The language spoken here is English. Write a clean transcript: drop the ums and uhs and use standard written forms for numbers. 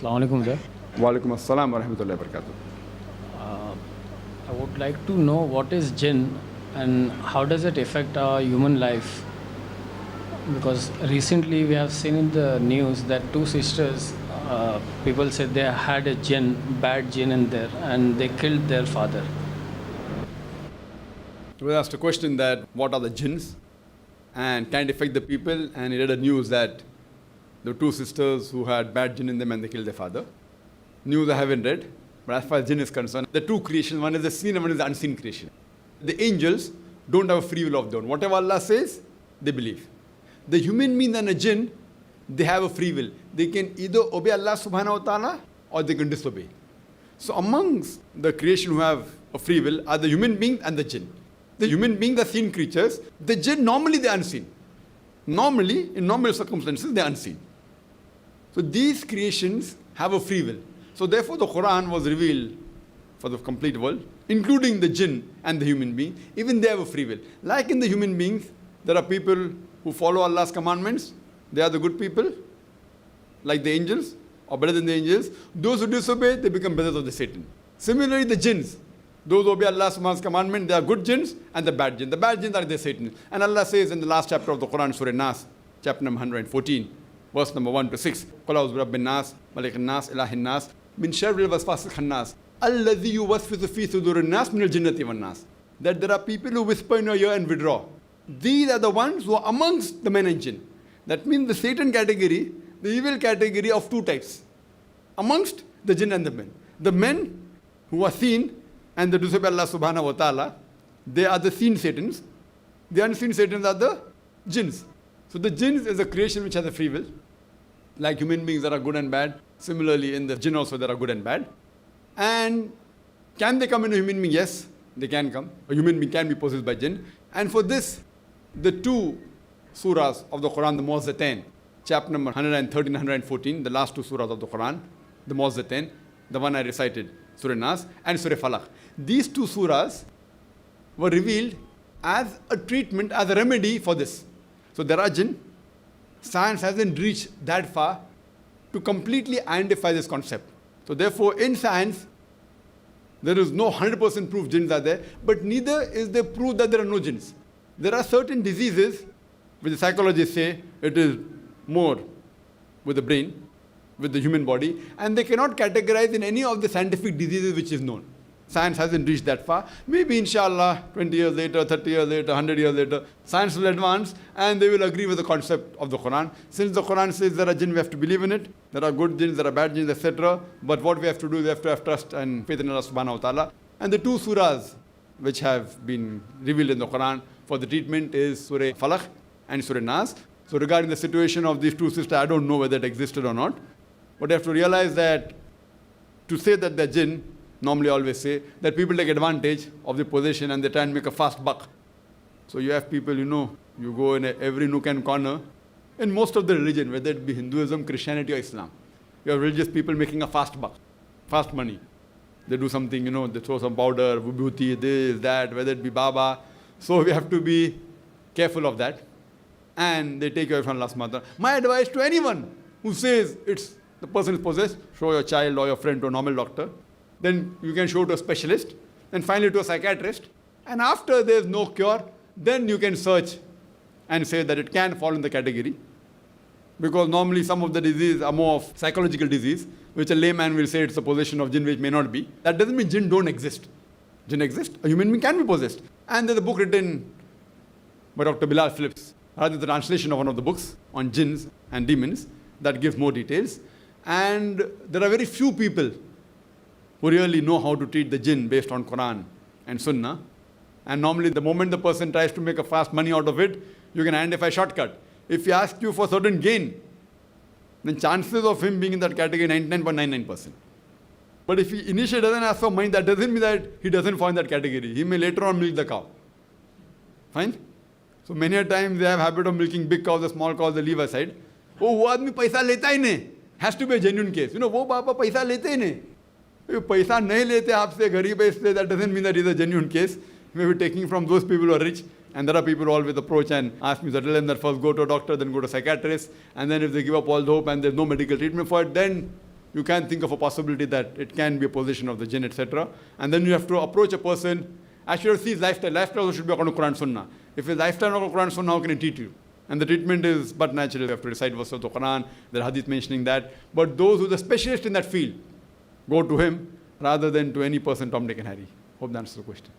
Assalamu alaikum sir. Walaikum assalam wa rahmatullahi wa barakatuh. I would like to know what is jinn and how does it affect our human life? Because recently we have seen in the news that two sisters, people said they had a jinn, bad jinn in there, and they killed their father. We were asked a question that what are the jinns and can it affect the people, and he read a news that there were two sisters who had bad jinn in them and they killed their father. News I haven't read, but as far as jinn is concerned, the two creations, one is the seen and one is the unseen creation. The angels don't have a free will of their own. Whatever Allah says, they believe. The human being and a jinn, they have a free will. They can either obey Allah subhanahu wa ta'ala or they can disobey. So amongst the creation who have a free will are the human beings and the jinn. The human beings are seen creatures. The jinn, normally they are unseen. Normally, in normal circumstances, they are unseen. So these creations have a free will. So therefore the Quran was revealed for the complete world, including the jinn and the human being. Even they have a free will. Like in the human beings, there are people who follow Allah's commandments. They are the good people, like the angels, or better than the angels. Those who disobey, they become brothers of the Satan. Similarly, the jinns, those who obey Allah's commandment, they are good jinns and the bad jinns. The bad jinns are the Satan. And Allah says in the last chapter of the Quran, Surah Nas, chapter number 114, verse number 1 to 6, قُلْ أَعُوذُ بِرَبِّ النَّاسِ مَلِكِ النَّاسِ إِلَٰهِ النَّاسِ مِنْ شَرِّ الْوَسْوَاسِ الْخَنَّاسِ الَّذِي يُوَسْوِسُ فِي صُدُورِ النَّاسِ مِنَ الْجِنَّةِ وَالنَّاسِ. That there are people who whisper in your ear and withdraw. These are the ones who are amongst the men and jinn. That means the Satan category, the evil category of two types. Amongst the jinn and the men. The men who are seen and the disobey Allah subhanahu wa ta'ala, they are the seen Satans. The unseen Satans are the jinns. So the jinns is a creation which has a free will. Like human beings that are good and bad. Similarly in the jinn also there are good and bad. And can they come in a human being? Yes, they can come. A human being can be possessed by jinn. And for this, the two surahs of the Quran, the Mu'awwidhatayn, chapter number 113 and 114, the last two surahs of the Quran, the Mu'awwidhatayn, the one I recited, Surah Nas and Surah Falaq. These two surahs were revealed as a treatment, as a remedy for this. So there are jinn. Science hasn't reached that far to completely identify this concept. So therefore, in science, there is no 100% proof jinns are there, but neither is there proof that there are no jinns. There are certain diseases which the psychologists say it is more with the brain, with the human body, and they cannot categorize in any of the scientific diseases which is known. Science hasn't reached that far. Maybe inshallah, 20 years later, 30 years later, 100 years later, science will advance and they will agree with the concept of the Quran. Since the Quran says there are jinn, we have to believe in it. There are good jinns, there are bad jinns, etc. But what we have to do is we have to have trust and faith in Allah subhanahu wa ta'ala. And the two surahs which have been revealed in the Quran for the treatment is Surah Falaq and Surah Nas. So regarding the situation of these two sisters, I don't know whether it existed or not. But you have to realize that to say that they're jinn, normally always say that people take advantage of the position and they try and make a fast buck. So you have people, you go in every nook and corner, in most of the religion, whether it be Hinduism, Christianity or Islam, you have religious people making a fast buck, fast money. They do something, they throw some powder, vibhuti, this, that, whether it be Baba. So we have to be careful of that. And they take you away from Allah's mother. My advice to anyone who says the person is possessed, show your child or your friend to a normal doctor. Then you can show to a specialist. Then finally to a psychiatrist. And after there is no cure, then you can search and say that it can fall in the category. Because normally some of the diseases are more of psychological disease, which a layman will say it's a possession of jinn, which may not be. That doesn't mean jinn don't exist. Jinn exist. A human being can be possessed. And there's a book written by Dr. Bilal Phillips, rather the translation of one of the books on jinns and demons that gives more details. And there are very few people who really know how to treat the jinn based on Quran and Sunnah. And normally the moment the person tries to make a fast money out of it, you can identify a shortcut. If he asks you for certain gain, then chances of him being in that category 99.99%. But if he initially doesn't ask for money, that doesn't mean that he doesn't fall in that category. He may later on milk the cow. Fine? So many a times they have habit of milking big cows, the small cows they leave aside. Oh, wo aadmi paisa leta hi nahi. Has to be a genuine case. Wo baba paisa lete hi nahi. If paisa nahi lete aapse, gareeb hai isliye, that doesn't mean that he's a genuine case. He may be taking from those people who are rich. And there are people who always approach and ask me, tell them that first go to a doctor, then go to a psychiatrist. And then if they give up all the hope and there's no medical treatment for it, then you can think of a possibility that it can be a position of the jinn, etc. And then you have to approach a person. Actually, see his lifestyle. Lifestyle also should be according to Quran Sunnah. If his lifestyle not Quran Sunnah, how can he treat you? And the treatment is but natural. You have to recite verses of the Quran, the hadith mentioning that. But those who are the specialist in that field, go to him rather than to any person, Tom, Dick and Harry. Hope that answers the question.